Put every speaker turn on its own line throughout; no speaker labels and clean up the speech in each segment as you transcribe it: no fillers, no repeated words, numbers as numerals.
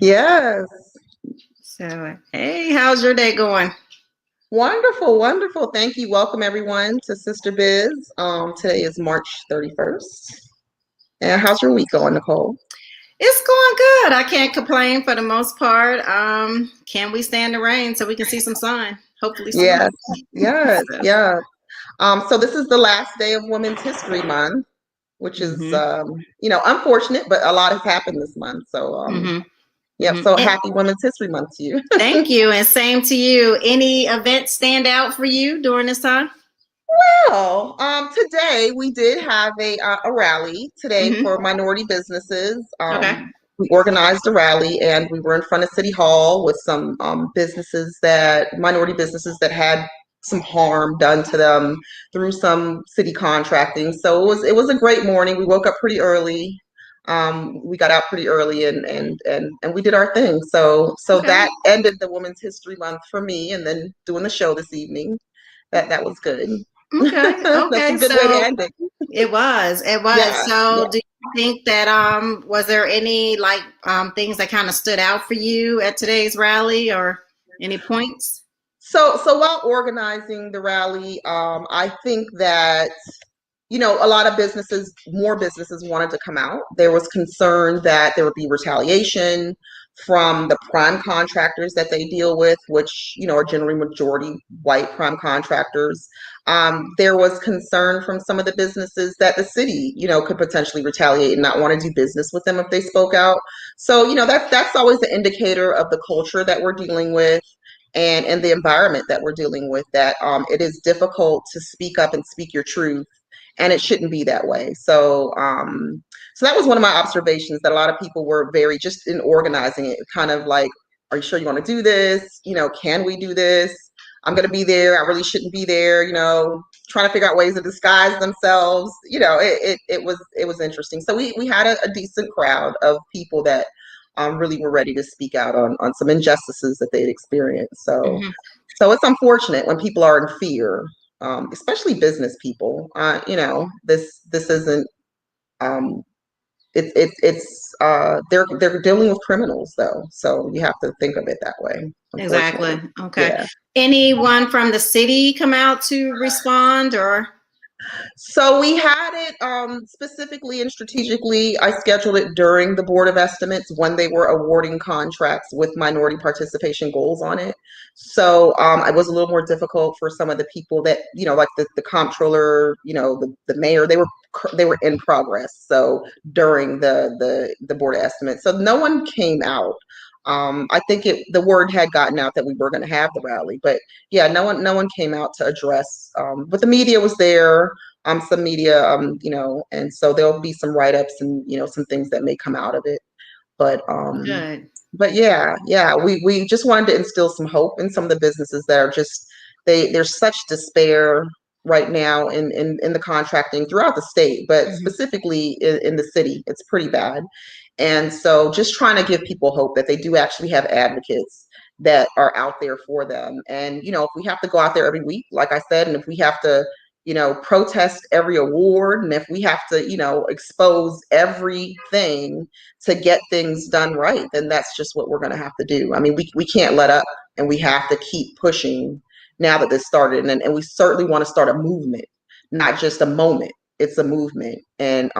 Yes.
So, hey, how's your day going?
Wonderful, wonderful. Thank you. Welcome everyone to Sister Biz. Today is March 31st. And how's your week going, Nicole?
It's going good. I can't complain for the most part. Can we stand the rain so we can see some sun? Hopefully
Yes,
soon.
yes,
So,
yes. So this is the last day of Women's History Month, which is
hmm
unfortunate, but a lot has happened this month. So
hmm
yep, so
And
happy Women's History Month to you.
thank you, and same to you. Any events stand out for you during this time?
Well, today we did have a rally today
hmm
for minority businesses.
Okay.
We organized a rally and we were in front of City Hall with some minority businesses that had some harm done to them through some city contracting. So it was a great morning. We woke up pretty early. We got out pretty early and we did our thing. So
Okay.
that ended the Women's History Month for me, and then doing the show this evening. That was good.
Okay.
That's a
Okay.
good way to
So
end it.
it was. It was.
Yeah,
So
yeah.
do you think that was there any like things that kind of stood out for you at today's rally or any points?
So while organizing the rally, I think that a lot of more businesses wanted to come out. There was concern that there would be retaliation from the prime contractors that they deal with, which, are generally majority white prime contractors. There was concern from some of the businesses that the city, could potentially retaliate and not want to do business with them if they spoke out. So, that's always an indicator of the culture that we're dealing with and the environment that we're dealing with, that it is difficult to speak up and speak your truth, and it shouldn't be that way. So that was one of my observations, that a lot of people were very, just in organizing it, kind of like, are you sure you want to do this? Can we do this? I'm going to be there. I really shouldn't be there. Trying to figure out ways to disguise themselves. It was interesting. So we had a decent crowd of people that really were ready to speak out on some injustices that they'd experienced. So
hmm
so it's unfortunate when people are in fear, especially business people. This isn't. Um, they're dealing with criminals though, so you have to think of it that way. Unfortunately,
Exactly. Okay.
yeah.
Anyone from the city come out to respond or?
So we had it specifically and strategically. I scheduled it during the Board of Estimates when they were awarding contracts with minority participation goals on it. So it was a little more difficult for some of the people that, like the comptroller, the mayor. They were in progress. So during the Board of Estimates, so no one came out. I think the word had gotten out that we were going to have the rally, but yeah, no one came out to address. But the media was there, some media, and so there'll be some write-ups and some things that may come out of it. But
Good.
yeah, we just wanted to instill some hope in some of the businesses that are just, there's such despair right now in the contracting throughout the state, but
hmm
specifically in the city, it's pretty bad. And so just trying to give people hope that they do actually have advocates that are out there for them. And if we have to go out there every week, like I said, and if we have to protest every award, and if we have to, expose everything to get things done right, then that's just what we're going to have to do. I mean, we can't let up, and we have to keep pushing now that this started. And we certainly want to start a movement, not just a moment. It's a movement. And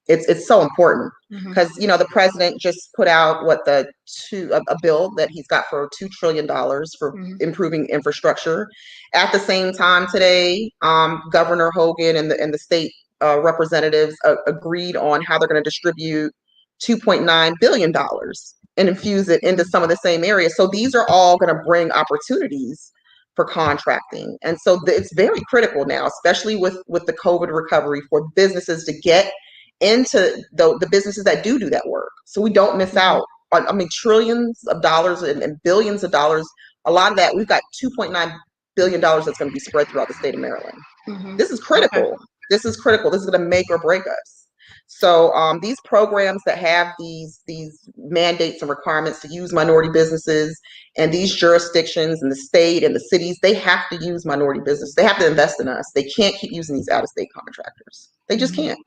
it's so important
hmm
because, the president just put out a bill that he's got for $2 trillion for
hmm
improving infrastructure. At the same time today, Governor Hogan and the state representatives agreed on how they're going to distribute $2.9 billion and infuse it into some of the same areas. So these are all going to bring opportunities for contracting. And so it's very critical now, especially with the COVID recovery, for businesses to get into the businesses that do that work. So we don't miss
hmm
out on, I mean, trillions of dollars and billions of dollars. A lot of that, we've got $2.9 billion that's going to be spread throughout the state of Maryland.
hmm
This is
Okay.
critical. This is critical. This is going to make or break us. So these programs that have these mandates and requirements to use minority businesses, and these jurisdictions and the state and the cities, they have to use minority business. They have to invest in us. They can't keep using these out-of-state contractors. They just
hmm
can't.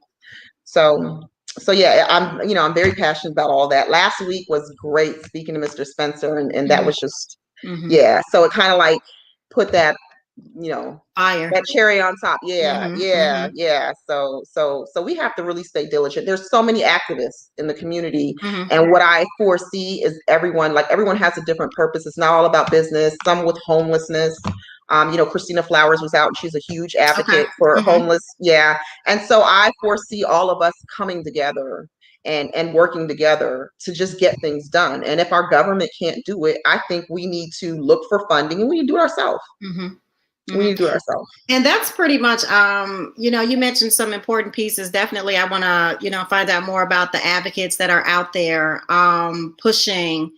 So So yeah, I'm very passionate about all that. Last week was great speaking to Mr. Spencer, and that
Mhm.
was just,
Mhm.
yeah. So it kind of like put that, you know,
Fire.
that cherry on top. Yeah,
Mhm.
yeah,
Mhm.
yeah. So we have to really stay diligent. There's so many activists in the community,
Mhm.
and what I foresee is everyone has a different purpose. It's not all about business. Some with homelessness. Christina Flowers was out, and she's a huge
Okay.
advocate for
Mhm.
homeless. Yeah, and so I foresee all of us coming together and working together to just get things done. And if our government can't do it, I think we need to look for funding, and we need to do it ourselves.
Mhm.
We need
Mhm.
to do it ourselves.
And that's pretty much, you mentioned some important pieces. Definitely, I want to, find out more about the advocates that are out there pushing,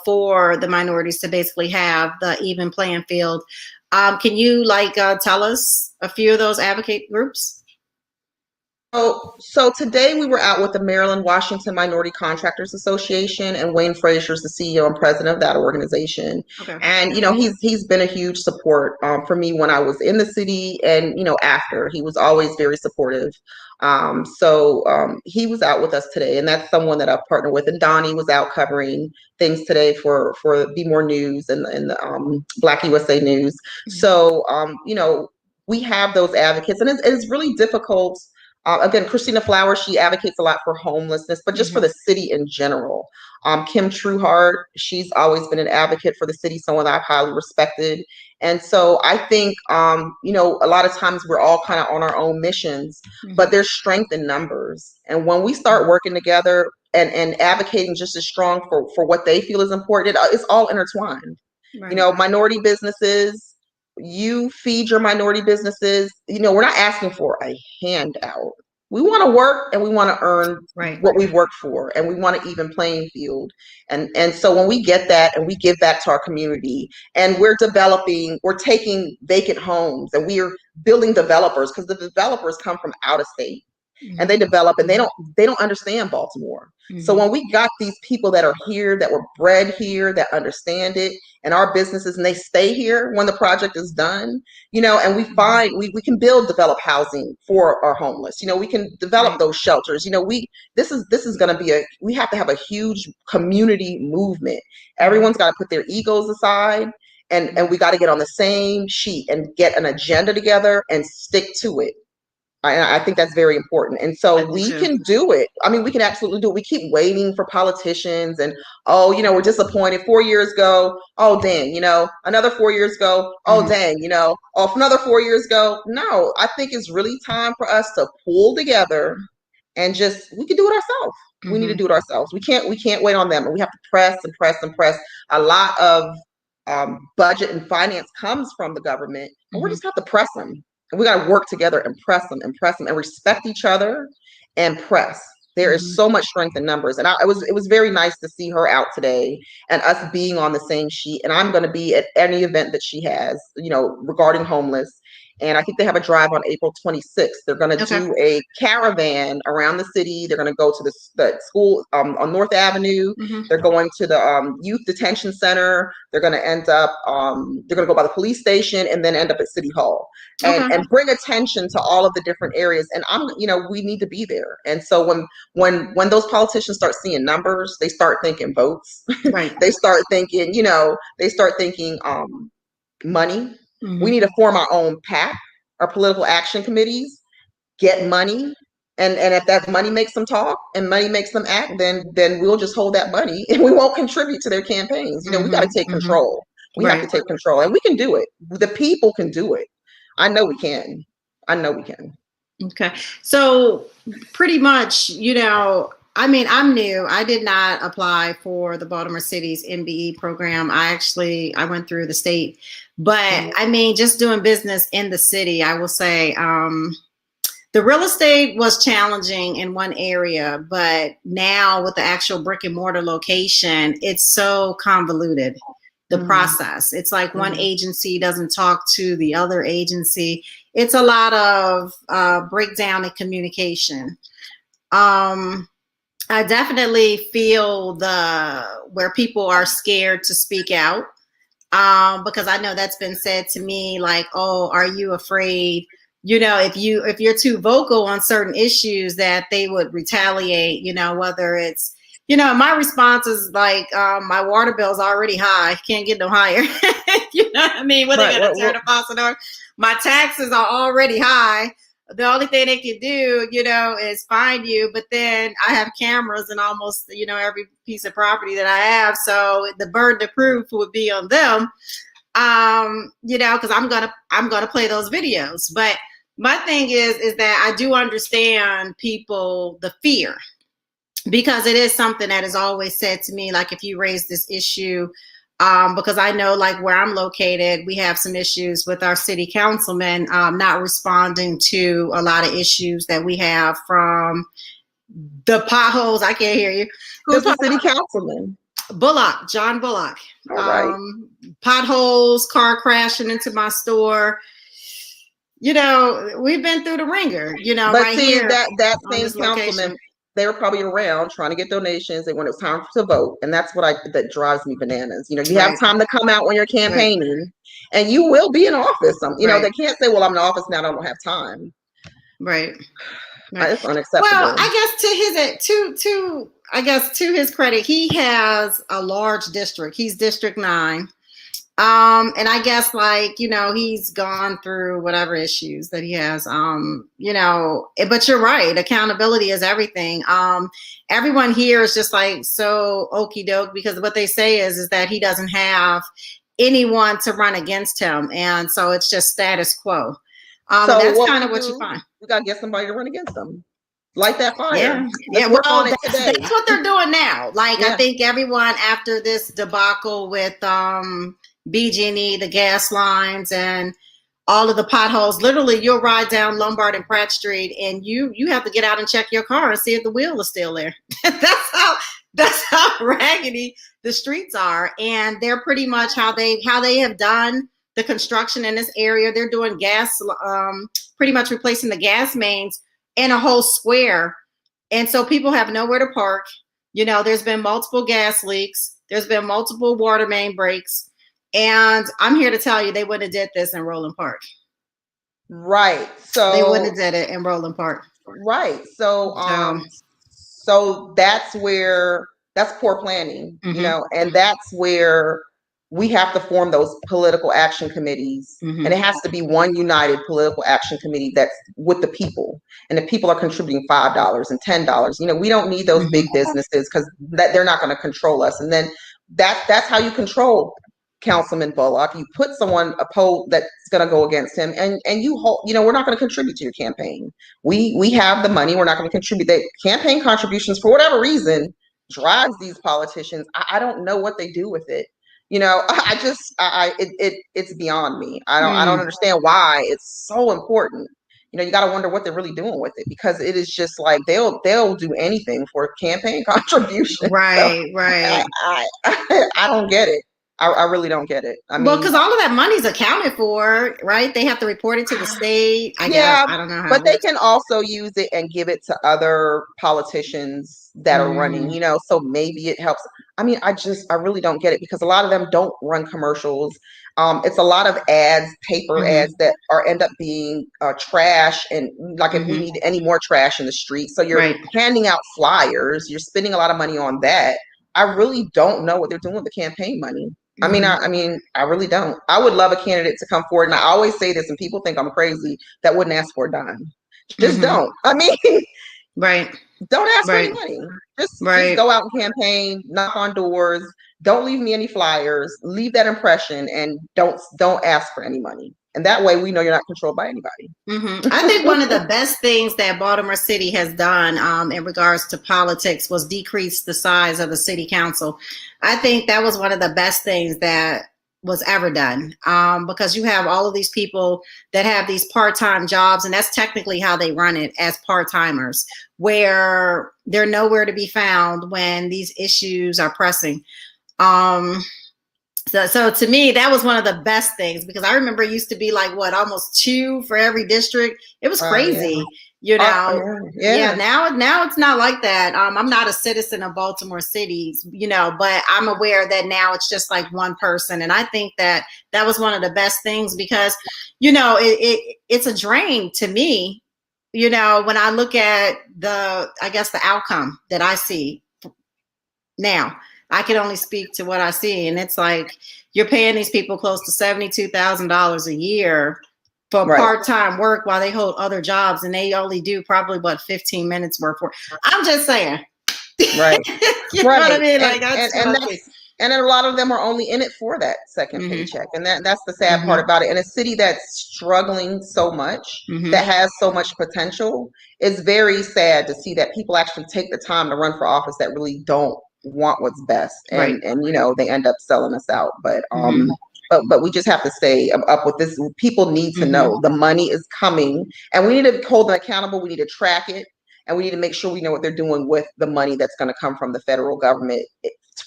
for the minorities to basically have the even playing field. Can you tell us a few of those advocate groups?
So today we were out with the Maryland Washington Minority Contractors Association, and Wayne Frazier is the CEO and president of that organization.
Okay.
And he's been a huge support for me when I was in the city, and after. He was always very supportive. So he was out with us today, and that's someone that I've partnered with. And Donnie was out covering things today for Be More News and the Black USA News. So we have those advocates, and it's really difficult. Again, Christina Flowers, she advocates a lot for homelessness, but just for
Mhm.
the city in general. Kim Trueheart, she's always been an advocate for the city, someone that I've highly respected. And so I think, a lot of times we're all kind of on our own missions, but
Mhm.
there's strength in numbers. And when we start working together and advocating just as strong for what they feel is important, it's all intertwined.
Right.
Minority businesses, you feed your minority businesses. We're not asking for a handout. We want to work, and we want to earn
Right.
what we've worked for, and we want an even playing field. And so when we get that and we give back to our community, and we're taking vacant homes, and we are building developers, because the developers come from out of state, and they
Mhm.
develop, and they don't understand Baltimore. So
Mhm.
when we got these people that are here, that were bred here, that understand it, and our businesses, and they stay here when the project is done, and we can develop housing for our homeless. We can develop
Right.
those shelters. This is going to be we have to have a huge community movement.
Mhm.
Everyone's got to put their egos aside, and we got to get on the same sheet and get an agenda together and stick to it. I think that's very important. And
I
so
do
we
too.
can do it. I mean, we can absolutely do it. We keep waiting for politicians, and, we're disappointed. 4 years ago, oh, dang, another 4 years ago, oh,
Mhm.
dang, oh, another 4 years ago. No, I think it's really time for us to pull together and we can do it ourselves. We need to
Mhm.
do it ourselves. We can't wait on them. And we have to press and press and press. A lot of budget and finance comes from the government, and we
Mhm.
just have to press them. And we got to work together and press them and respect each other and press. There is
Mhm.
so much strength in numbers. And it was very nice to see her out today and us being on the same sheet. And I'm going to be at any event that she has, regarding homeless. And I think they have a drive on April 26th. They're going to
Okay.
do a caravan around the city. They're going to go to the school on North Avenue.
Mhm.
They're going to the youth detention center. They're going to end up, they're going to go by the police station and then end up at City Hall, and
Okay.
bring attention to all of the different areas. And we need to be there. And so when those politicians start seeing numbers, they start thinking votes.
Right.
They start thinking money. We
Mhm.
need to form our own PAC, our political action committees, get money. And if that money makes them talk and money makes them act, then we'll just hold that money and we won't contribute to their campaigns. We got to
Mhm.
take
Mhm.
control. We have to
Right.
take control, and we can do it. The people can do it. I know we can. I know we can.
Okay. So pretty much, I mean, I'm new. I did not apply for the Baltimore City's MBE program. I went through the state, but
Mhm.
I mean, just doing business in the city, I will say, the real estate was challenging in one area, but now with the actual brick and mortar location, it's so convoluted. The
Mhm.
process. It's like one
Mhm.
agency doesn't talk to the other agency. It's a lot of breakdown in communication. Um, I definitely feel the where people are scared to speak out, because I know that's been said to me, like, "Oh, are you afraid? you know, if you're too vocal on certain issues, that they would retaliate, you know, whether it's, you know, my response is like, my water bill's already high, can't get no higher. You know what I mean? What, they gonna turn the faucet on? My taxes are already high. The only thing they can do, you know, is fine you. But then I have cameras in almost, you know, every piece of property that I have. So the burden of proof would be on them, you know, because I'm gonna play those videos. But my thing is that I do understand people, the fear, because it is something that is always said to me, like, if you raise this issue, because I know, like, where I'm located, we have some issues with our city councilman not responding to a lot of issues that we have from the potholes. I can't hear you.
Who's the city councilman?
Bullock, John Bullock.
All right.
Potholes, car crashing into my store. You know, we've been through the ringer, you know,
but
right
see,
here.
that same councilman,
location.
they were probably around trying to get donations. They when it was time to vote, and that's what that drives me bananas. You know, you have time to come out when you're campaigning, and you will be in office. You know, they can't say, "Well, I'm in office now, I don't have time."
Right.
It's unacceptable.
Well, I guess to his credit, he has a large district. He's District 9. And I guess, like, you know, he's gone through whatever issues that he has, you know, but you're right. Accountability is everything. Everyone here is just like so okie doke, because what they say is that he doesn't have anyone to run against him. And so it's just status quo. So that's kind of what you find.
We got to get somebody to run against them. Light that fire.
Yeah. Well, that's what they're doing now. Like, I think everyone, after this debacle with, BG&E, the gas lines, and all of the potholes, literally you'll ride down Lombard and Pratt Street, and you have to get out and check your car and see if the wheel is still there. That's how raggedy the streets are. And they're pretty much how they have done the construction in this area. They're doing gas, pretty much replacing the gas mains in a whole square. And so people have nowhere to park. You know, there's been multiple gas leaks. There's been multiple water main breaks. And I'm here to tell you, they wouldn't have did this in Roland Park.
Right. So
they wouldn't have did it in Roland Park.
Right. So so that's poor planning, you know, and that's where we have to form those political action committees. And it has to be one united political action committee that's with the people. And the people are contributing $5 and $10. You know, we don't need those big businesses, because they're not going to control us. And then that's how you control Councilman Bullock. You put someone opposed that's going to go against him, and you know, we're not going to contribute to your campaign. We have the money. We're not going to contribute. That campaign contributions, for whatever reason, drives these politicians. I don't know what they do with it. You know, it's beyond me. I don't understand why it's so important. You know, you got to wonder what they're really doing with it, because it is just like they'll do anything for campaign contribution.
Right, so, right.
I don't get it. I really don't get it. I mean,
well, because all of that money's accounted for, right? They have to report it to the state. I guess. I don't know how.
But they can also use it and give it to other politicians that are running, you know, so maybe it helps. I mean, I really don't get it, because a lot of them don't run commercials. It's a lot of ads, paper ads that end up being trash. And like, if we need any more trash in the street. So you're handing out flyers, you're spending a lot of money on that. I really don't know what they're doing with the campaign money. I mean, I really don't. I would love a candidate to come forward, and I always say this, and people think I'm crazy, that wouldn't ask for a dime. Just don't. I mean, don't ask for any money. Just go out and campaign, knock on doors. Don't leave me any flyers. Leave that impression, and don't ask for any money. And that way we know you're not controlled by anybody.
I think one of the best things that Baltimore City has done in regards to politics was decrease the size of the city council. I think that was one of the best things that was ever done, because you have all of these people that have these part-time jobs, and that's technically how they run it, as part-timers, where they're nowhere to be found when these issues are pressing. So to me, that was one of the best things, because I remember it used to be like, almost 2 for every district. It was crazy. You know,
Yeah.
now it's not like that. I'm not a citizen of Baltimore City, you know, but I'm aware that now it's just like one person. And I think that that was one of the best things because, you know, it's a drain to me, you know, when I look at I guess the outcome that I see now. I can only speak to what I see. And it's like you're paying these people close to $72,000 a year for
Right.
part-time work while they hold other jobs, and they only do probably 15 minutes worth for. I'm just saying.
Right.
You know what I mean? Like
and a lot of them are only in it for that 2nd paycheck, and that's the sad part about it. In a city that's struggling so much, that has so much potential, it's very sad to see that people actually take the time to run for office that really don't want what's best, and you know, they end up selling us out. But but we just have to stay up with this. People need to know the money is coming, and we need to hold them accountable. We need to track it, and we need to make sure we know what they're doing with the money that's going to come from the federal government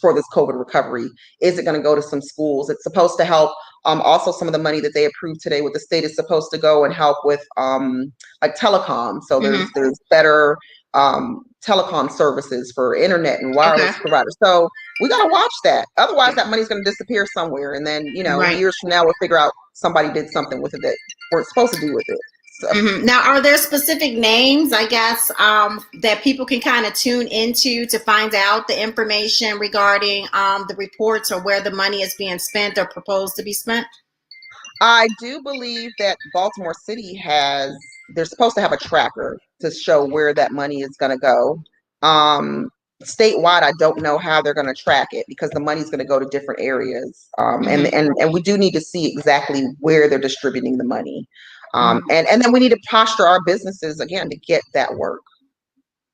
for this COVID recovery. Is it going to go to some schools? It's supposed to help. Also, some of the money that they approved today with the state is supposed to go and help with like telecom. So there's better telecom services for internet and wireless providers. So we got to watch that. Otherwise, that money's going to disappear somewhere, and then, you know, years from now we'll figure out somebody did something with it that weren't supposed to do with it. So.
Now, are there specific names, I guess, that people can kind of tune into to find out the information regarding the reports or where the money is being spent or proposed to be spent?
I do believe that Baltimore City they're supposed to have a tracker to show where that money is going to go. Statewide, I don't know how they're going to track it because the money's going to go to different areas. And we do need to see exactly where they're distributing the money. And then we need to posture our businesses again to get that work.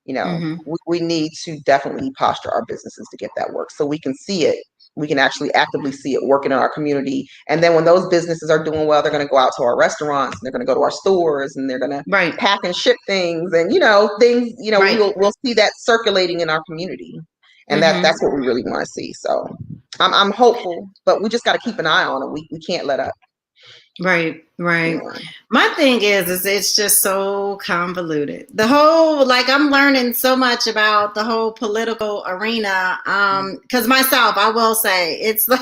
You know, we need to definitely posture our businesses to get that work so we can see it. We can actually actively see it working in our community. And then when those businesses are doing well, they're going to go out to our restaurants, and they're going to go to our stores, and they're going to pack and ship things, and, you know, things, you know, we'll see that circulating in our community. And that's what we really want to see. So I'm hopeful, but we just got to keep an eye on it. We can't let up.
Right. Yeah. My thing is it's just so convoluted. The whole, like, I'm learning so much about the whole political arena. Because myself, I will say, it's like,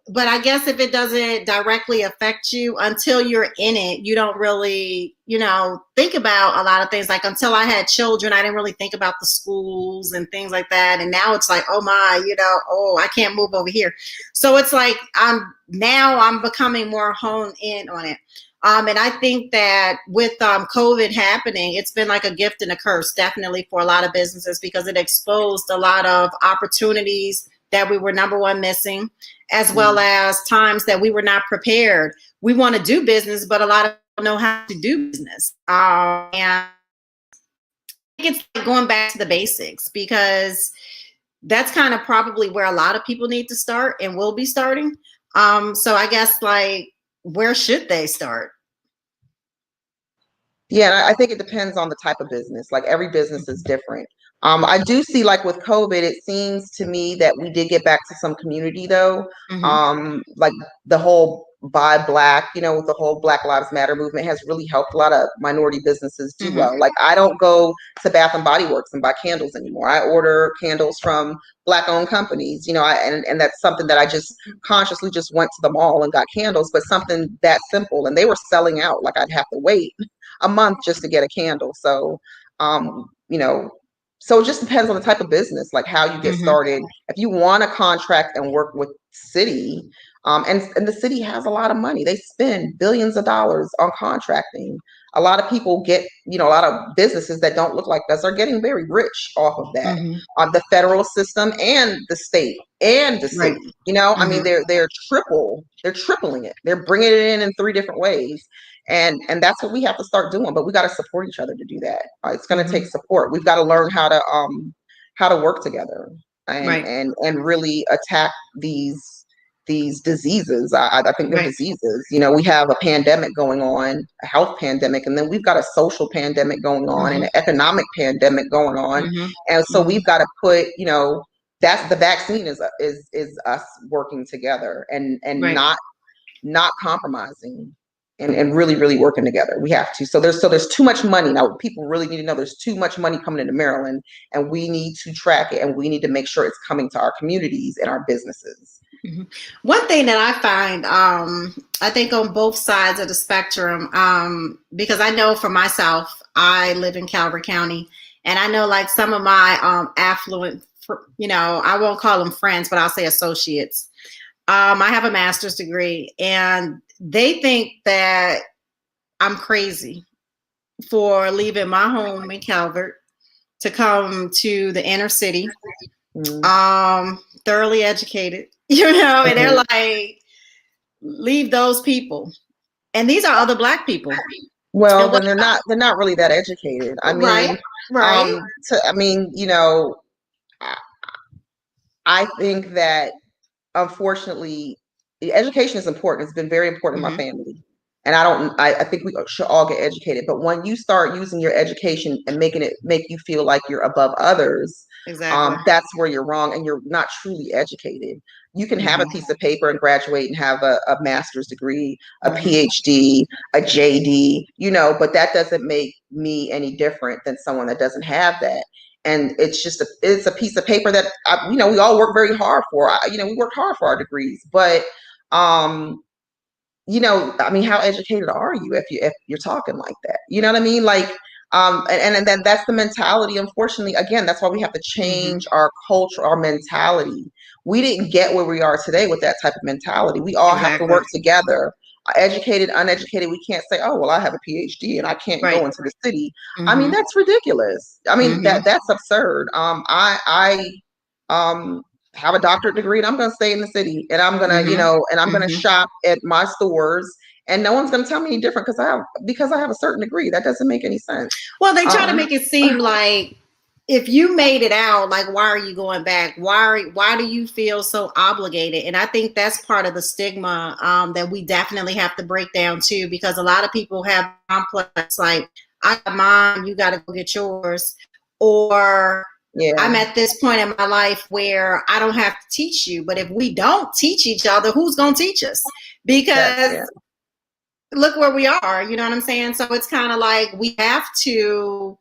but I guess if it doesn't directly affect you until you're in it, you don't really, think about a lot of things. Like, until I had children, I didn't really think about the schools and things like that. And now it's like, oh my, I can't move over here. So it's like, I'm becoming more honed in on it. And I think that with COVID happening, it's been like a gift and a curse, definitely, for a lot of businesses, because it exposed a lot of opportunities that we were, number one, missing, as well as times that we were not prepared. We want to do business, but a lot of people don't know how to do business. And I think it's like going back to the basics, because that's kind of probably where a lot of people need to start and will be starting. So I guess, like, where should they start?
Yeah, I think it depends on the type of business. Like, every business is different. I do see, like, with COVID, it seems to me that we did get back to some community, though. Like the whole Buy Black, with the whole Black Lives Matter movement has really helped a lot of minority businesses do well. Like, I don't go to Bath and Body Works and buy candles anymore. I order candles from Black-owned companies, and that's something that I just consciously just went to the mall and got candles, but something that simple. And they were selling out. Like, I'd have to wait a month just to get a candle. So, so it just depends on the type of business, like how you get started. If you want to contract and work with city, and the city has a lot of money. They spend billions of dollars on contracting. A lot of people get, a lot of businesses that don't look like us are getting very rich off of that. The federal system and the state and the city, I mean, they're tripling it. They're bringing it in 3 different ways. And that's what we have to start doing, but we got to support each other to do that. It's going to take support. We've got to learn how to work together and really attack these diseases. I think they're diseases. We have a pandemic going on, a health pandemic, and then we've got a social pandemic going on and an economic pandemic going on. And so we've got to put, that's the vaccine is us working together and not compromising. and really, really working together. We have to. So there's too much money. Now people really need to know there's too much money coming into Maryland, and we need to track it, and we need to make sure it's coming to our communities and our businesses.
Mm-hmm. One thing that I find, I think on both sides of the spectrum, because I know for myself, I live in Calvert County, and I know like some of my affluent, I won't call them friends, but I'll say associates. I have a master's degree, and they think that I'm crazy for leaving my home in Calvert to come to the inner city, thoroughly educated, and they're like, leave those people. And these are other Black people.
Well, then they're not really that educated. I mean,
right.
I think that unfortunately, education is important. It's been very important in my family. And I think we should all get educated. But when you start using your education and make you feel like you're above others,
exactly.
That's where you're wrong, and you're not truly educated. You can have a piece of paper and graduate and have a master's degree, a PhD, a JD, but that doesn't make me any different than someone that doesn't have that. And it's a piece of paper that, we all work very hard for. We work hard for our degrees, but how educated are you if you're talking like that? You know what I mean? Like, and then that's the mentality. Unfortunately, again, that's why we have to change our culture, our mentality. We didn't get where we are today with that type of mentality. We all have to work together. Educated, uneducated, we can't say, oh, well, I have a PhD and I can't go into the city. I mean, that's ridiculous. I mean, that's absurd. I have a doctorate degree and I'm going to stay in the city, and I'm going to, and I'm going to shop at my stores, and no one's going to tell me any different because I have a certain degree. That doesn't make any sense.
Well, they try to make it seem like if you made it out, like, why are you going back? Why do you feel so obligated? And I think that's part of the stigma that we definitely have to break down too, because a lot of people have complex, like, I got mine, you got to go get yours, or I'm at this point in my life where I don't have to teach you. But if we don't teach each other, who's going to teach us? Because look where we are, you know what I'm saying? So it's kind of like we have to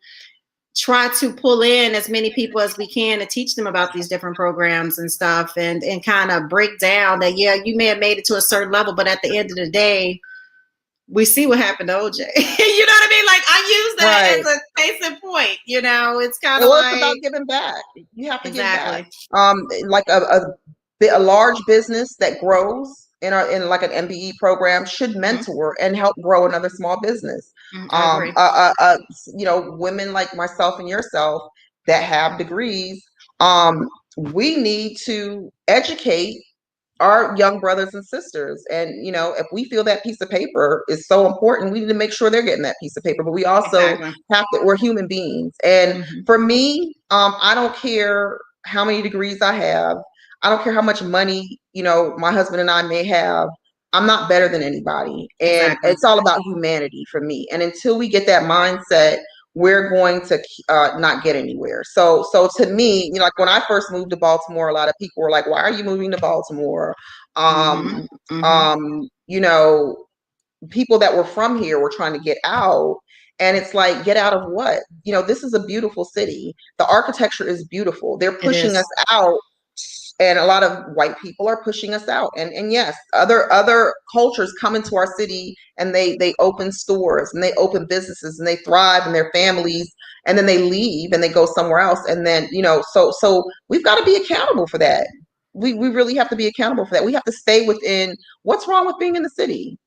try to pull in as many people as we can to teach them about these different programs and stuff, and kind of break down that, you may have made it to a certain level, but at the end of the day, we see what happened to OJ. You know what I mean? Like, I use that as a case in point. It's kind of
it's about giving back. You have to give back. Like a large business that grows in like an MBE program should mentor and help grow another small business. Women like myself and yourself that have degrees, we need to educate our young brothers and sisters. And, if we feel that piece of paper is so important, we need to make sure they're getting that piece of paper. But we also we're human beings. And for me, I don't care how many degrees I have. I don't care how much money, my husband and I may have. I'm not better than anybody. And it's all about humanity for me. And until we get that mindset, we're going to not get anywhere. So to me, like when I first moved to Baltimore, a lot of people were like, why are you moving to Baltimore? People that were from here were trying to get out. And it's like, get out of what? This is a beautiful city. The architecture is beautiful. They're pushing us out. And a lot of white people are pushing us out. And yes, other cultures come into our city and they open stores and they open businesses and they thrive in their families, and then they leave and they go somewhere else. And then, so we've got to be accountable for that. We really have to be accountable for that. We have to stay within what's wrong with being in the city.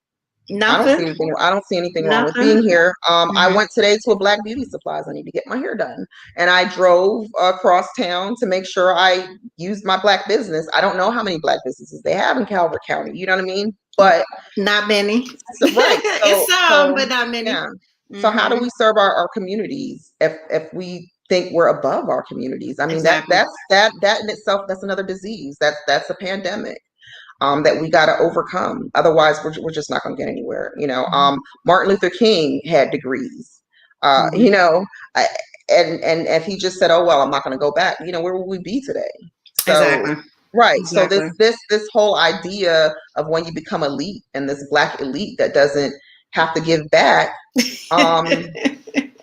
Nothing.
I don't see anything wrong with being here. I went today to a Black Beauty Supplies. I need to get my hair done. And I drove across town to make sure I used my Black business. I don't know how many Black businesses they have in Calvert County. You know what I mean? But
not many.
So, right.
It's some, but not many.
Yeah. So how do we serve our communities if we think we're above our communities? I mean, that in itself, that's another disease. That's a pandemic. That we got to overcome. Otherwise, we're just not going to get anywhere. Martin Luther King had degrees. And if he just said, "Oh well, I'm not going to go back," where would we be today? So, right. So this whole idea of when you become elite and this Black elite that doesn't have to give back.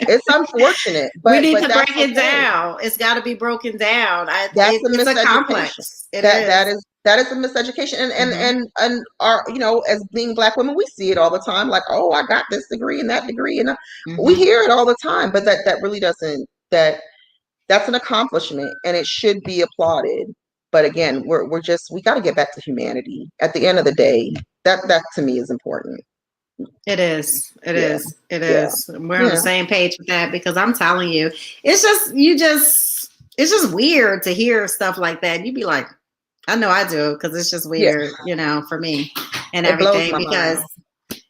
It's unfortunate,
we need to
that's
break it down. It's got to be broken down.
That's
It's a complex.
That is a miseducation, and our, you know, as being Black women, we see it all the time. Like, oh, I got this degree and that degree, and we hear it all the time. But that really doesn't. That's an accomplishment, and it should be applauded. But again, we got to get back to humanity. At the end of the day, that to me is important.
It is. It is. We're on the same page with that, because I'm telling you, it's just weird to hear stuff like that. You'd be like, I know I do, because it's just weird, you know, for me and everything, because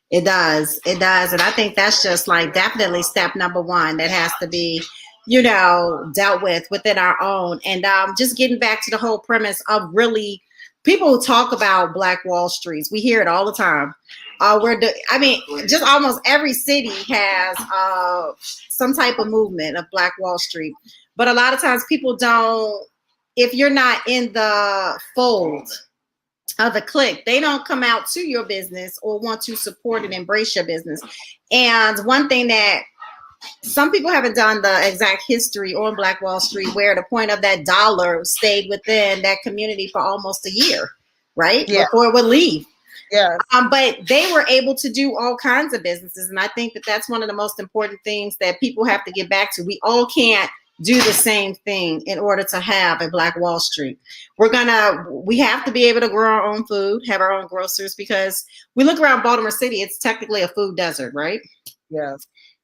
it does. And I think that's just like definitely step number one that has to be, you know, dealt with within our own. And just getting back to the whole premise of really, people talk about Black Wall Streets. We hear it all the time. Just almost every city has some type of movement of Black Wall Street. But a lot of times people don't, if you're not in the fold of the clique, they don't come out to your business or want to support and embrace your business. And one thing that some people haven't done the exact history on Black Wall Street, where the point of that dollar stayed within that community for almost a year, right? Yeah. Before it would leave.
Yeah.
But they were able to do all kinds of businesses. And I think that that's one of the most important things that people have to get back to. We all can't do the same thing in order to have a Black Wall Street. We have to be able to grow our own food, have our own grocers, because we look around Baltimore City, it's technically a food desert, right?
Yeah.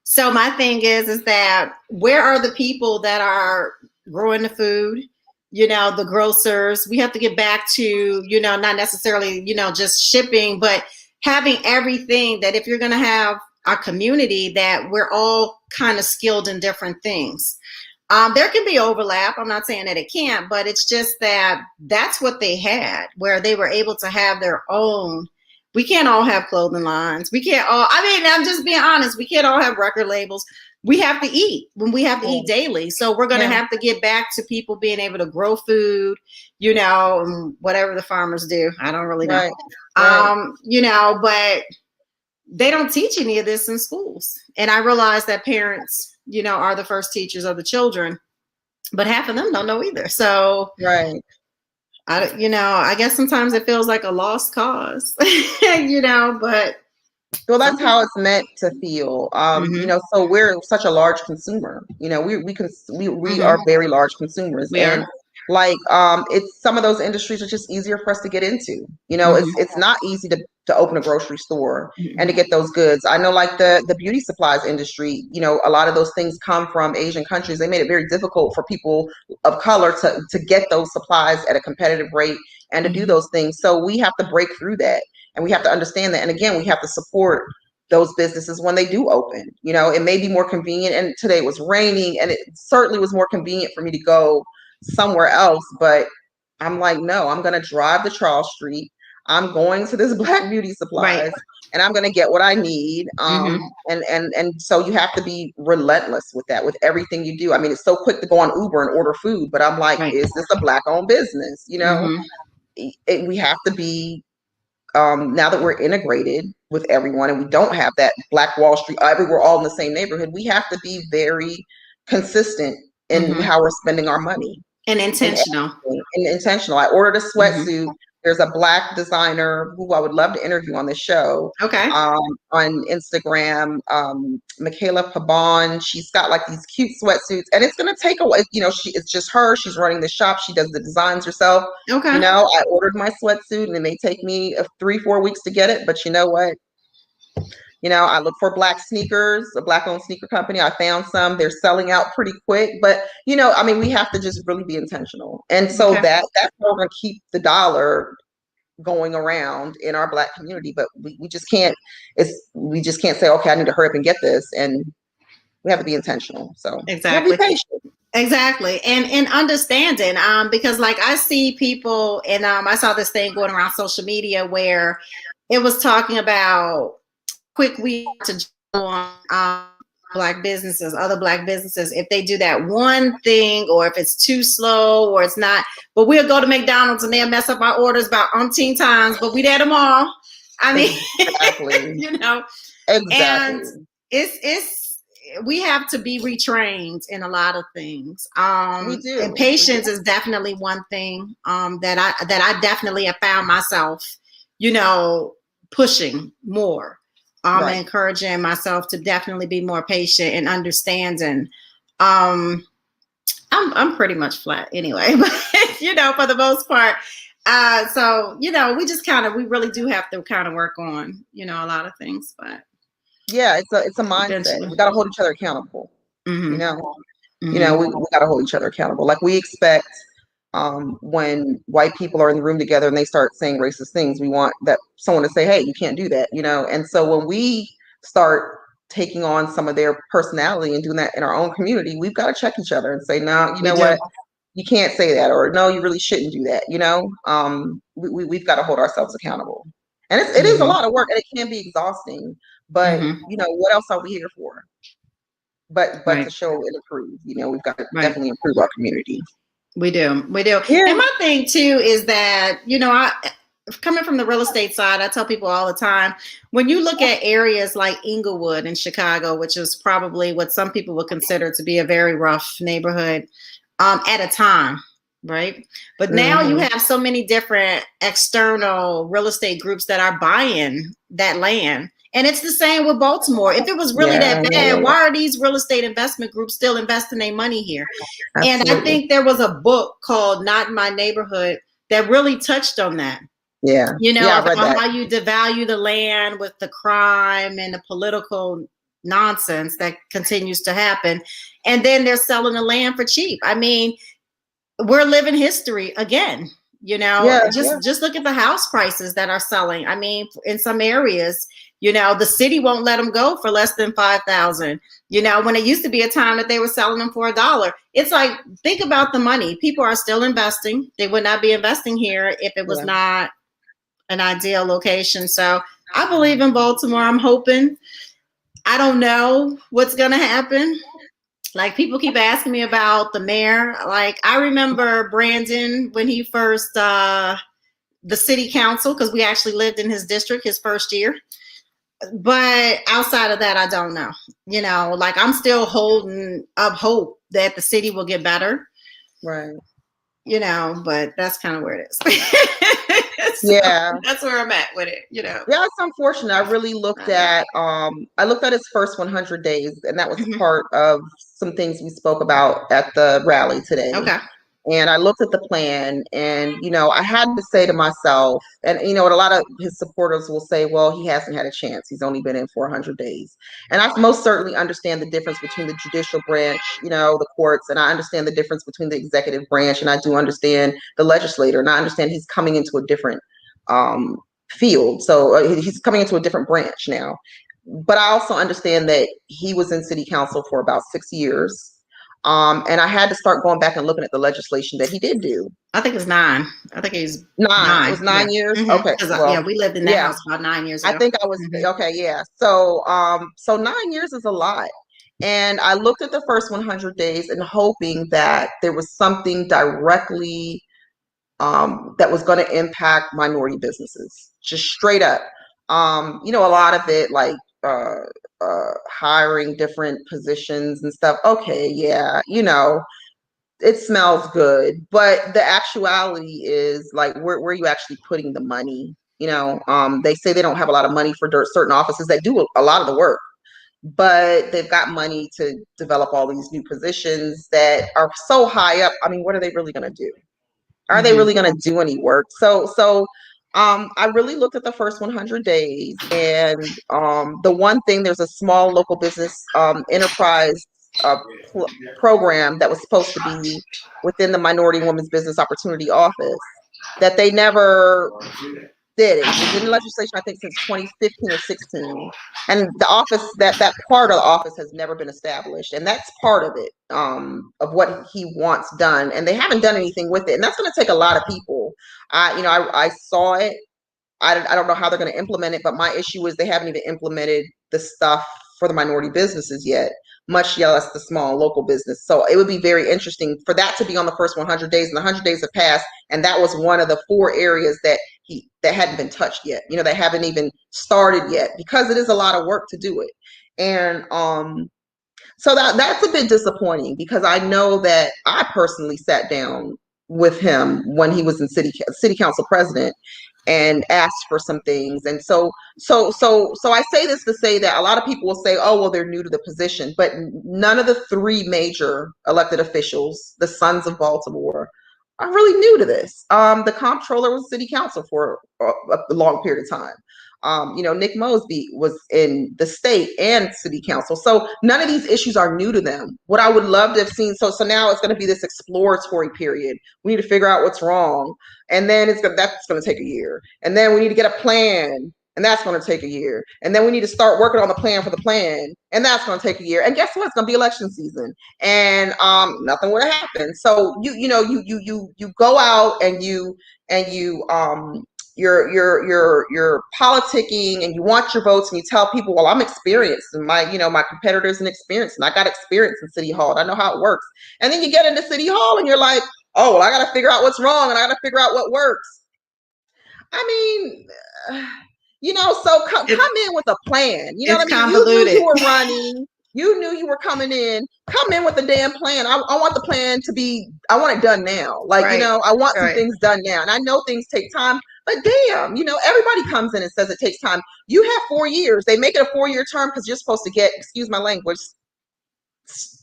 So my thing is that where are the people that are growing the food? You know, the grocers. We have to get back to, you know, not necessarily, you know, just shipping, but having everything that if you're going to have a community that we're all kind of skilled in different things. There can be overlap. I'm not saying that it can't, but it's just that that's what they had, where they were able to have their own. We can't all have clothing lines. We can't all, I'm just being honest. We can't all have record labels. We have to eat when we have to eat daily. So we're going to have to get back to people being able to grow food, you know, and whatever the farmers do. I don't really know. Right. You know, but they don't teach any of this in schools. And I realize that parents, you know, are the first teachers of the children, but half of them don't know either. So,
right.
I guess sometimes it feels like a lost cause, you know, but.
Well, that's how it's meant to feel. You know, so we're such a large consumer. You know, we are very large consumers, and like it's some of those industries are just easier for us to get into. You know, it's not easy to open a grocery store and to get those goods. I know, like the beauty supplies industry. You know, a lot of those things come from Asian countries. They made it very difficult for people of color to get those supplies at a competitive rate and to do those things. So we have to break through that. And we have to understand that. And again, we have to support those businesses when they do open. You know, it may be more convenient. And today it was raining, and it certainly was more convenient for me to go somewhere else. But I'm like, no, I'm going to drive to Charles Street. I'm going to this Black Beauty Supplies, and I'm going to get what I need. And so you have to be relentless with that, with everything you do. I mean, it's so quick to go on Uber and order food, but I'm like, is this a Black-owned business? You know, we have to be. Now that we're integrated with everyone and we don't have that Black Wall Street, we're all in the same neighborhood, we have to be very consistent in how we're spending our money.
And intentional.
And intentional. I ordered a sweatsuit. There's a Black designer who I would love to interview on the show.
Okay.
On Instagram, Michaela Pabon. She's got like these cute sweatsuits, and it's gonna take a while. You know, it's just her. She's running the shop. She does the designs herself.
Okay.
You know, I ordered my sweatsuit, and it may take me 3-4 weeks to get it. But you know what? You know, I look for Black sneakers, a Black-owned sneaker company. I found some. They're selling out pretty quick. But, you know, I mean, we have to just really be intentional. And so that's how we're going to keep the dollar going around in our Black community. But we just can't say, okay, I need to hurry up and get this. And we have to be intentional. So
exactly.
Be patient.
Exactly. And understanding, because like I see people, and I saw this thing going around social media where it was talking about quick we to on Black businesses, other Black businesses, if they do that one thing, or if it's too slow, or it's not. But we'll go to McDonald's and they'll mess up our orders about umpteen times, but we did them all. I mean,
exactly.
You know.
Exactly.
And it's we have to be retrained in a lot of things.
We do.
And patience is definitely one thing that I definitely have found myself, you know, pushing more.
Right.
Encouraging myself to definitely be more patient and understanding. I'm pretty much flat anyway, but you know, for the most part. So you know, we really do have to kind of work on, you know, a lot of things, but
Yeah, it's a mindset.
eventually.
We got to hold each other accountable.
Mm-hmm.
You know,
Mm-hmm.
we got to hold each other accountable. Like we expect when white people are in the room together and they start saying racist things, we want that someone to say, "Hey, you can't do that," you know. And so when we start taking on some of their personality and doing that in our own community, we've got to check each other and say, "No, you
We
know
do.
what? You can't say that," or "No, you really shouldn't do that." You know, we've got to hold ourselves accountable, and it is a
Mm-hmm.
lot of work and it can be exhausting. But
Mm-hmm.
you know, what else are we here for? But to
Right.
show and improve. You know, we've got to
Right.
definitely improve our community.
We do. We do.
Yeah.
And my thing too is that, you know, coming from the real estate side, I tell people all the time, when you look at areas like Inglewood in Chicago, which is probably what some people would consider to be a very rough neighborhood, at a time, right? But now you have so many different external real estate groups that are buying that land. And it's the same with Baltimore. If it was really that bad, why are these real estate investment groups still investing their money here?
Absolutely.
And I think there was a book called Not My Neighborhood that really touched on that.
Yeah.
You know,
Yeah, I read
about
that.
how you devalue the land with the crime and the political nonsense that continues to happen. And then they're selling the land for cheap. I mean, we're living history again. You know,
Yeah,
just look at the house prices that are selling. I mean, in some areas, you know, the city won't let them go for less than 5,000. You know, when it used to be a time that they were selling them for $1. It's like, think about the money. People are still investing. They would not be investing here if it was not an ideal location. So I believe in Baltimore. I'm hoping. I don't know what's going to happen. Like, people keep asking me about the mayor. Like, I remember Brandon when he first, the city council, because we actually lived in his district his first year. But outside of that, I don't know. You know, like, I'm still holding up hope that the city will get better.
Right.
You know, but that's kind of where it is. So
yeah.
That's where I'm at with it, you know.
Yeah, it's unfortunate. I really looked at his first 100 days, and that was part of some things we spoke about at the rally today.
Okay.
And I looked at the plan, and you know, I had to say to myself, and you know what, a lot of his supporters will say, well, he hasn't had a chance. He's only been in 400 days. And I most certainly understand the difference between the judicial branch, you know, the courts, and I understand the difference between the executive branch, and I do understand the legislator, and I understand he's coming into a different field. So he's coming into a different branch now. But I also understand that he was in city council for about 6 years. And I had to start going back and looking at the legislation that he did do.
I think it's 9. I think he's
9. It was 9 years. Okay.
Well, yeah, we lived in that house about 9 years ago.
I think I was okay. Yeah. So, so 9 years is a lot. And I looked at the first 100 days and hoping that there was something directly that was going to impact minority businesses, just straight up. You know, a lot of it, like hiring different positions and stuff. Okay, yeah, you know, it smells good, but the actuality is like, where are you actually putting the money? You know, they say they don't have a lot of money for certain offices that do a lot of the work, but they've got money to develop all these new positions that are so high up. I mean, what are they really going to do? Are they really going to do any work? So I really looked at the first 100 days, and the one thing, there's a small local business enterprise program that was supposed to be within the Minority Women's Business Opportunity Office that they never did. It's in legislation, I think, since 2015 or 16. And the office, that part of the office has never been established. And that's part of it, of what he wants done. And they haven't done anything with it. And that's going to take a lot of people. I saw it. I don't know how they're going to implement it, but my issue is they haven't even implemented the stuff for the minority businesses yet, much less the small local business. So it would be very interesting for that to be on the first 100 days, and the 100 days have passed, and that was one of the 4 areas that that hadn't been touched yet. You know, they haven't even started yet because it is a lot of work to do it. And so that's a bit disappointing because I know that I personally sat down with him when he was in city council president and asked for some things. And so I say this to say that a lot of people will say, oh, well, they're new to the position, but none of the three major elected officials, the sons of Baltimore, are really new to this. The comptroller was city council for a long period of time. You know, Nick Mosby was in the state and city council. So none of these issues are new to them. What I would love to have seen, so now it's going to be this exploratory period. We need to figure out what's wrong. And then that's going to take a year. And then we need to get a plan. And that's going to take a year. And then we need to start working on the plan for the plan. And that's going to take a year. And guess what? It's going to be election season. And nothing would have happened. So you go out and you're politicking and you want your votes and you tell people, well, I'm experienced and my competitor's inexperienced and I got experience in City Hall and I know how it works. And then you get into City Hall and you're like, oh, well, I got to figure out what's wrong and I got to figure out what works. I mean, so come in with a plan. You know what I mean? You knew you were running. You knew you were coming in. Come in with a damn plan. I want the plan to be, I want it done now. Like, right. I want some things done now. And I know things take time, but damn, everybody comes in and says it takes time. You have 4 years. They make it a 4-year term because you're supposed to get, excuse my language,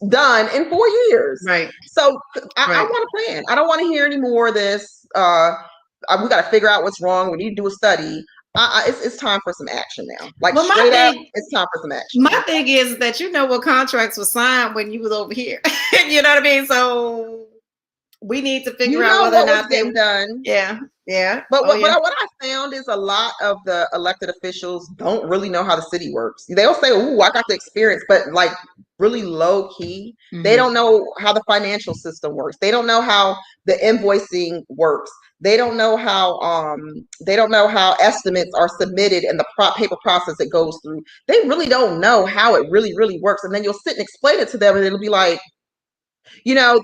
done in 4 years.
Right.
So I want a plan. I don't want to hear any more of this. We got to figure out what's wrong. We need to do a study. It's time for some action now. Like, well, straight up, it's time for some action.
My thing is that what contracts were signed when you was over here. You know what I mean? So we need to figure out whether or not they're
done.
Yeah.
But what I found is a lot of the elected officials don't really know how the city works. They'll say, "Ooh, I got the experience," but like really low key. Mm-hmm. They don't know how the financial system works. They don't know how the invoicing works. They don't know how estimates are submitted and the paper process it goes through. They really don't know how it really, really works. And then you'll sit and explain it to them and it'll be like, they don't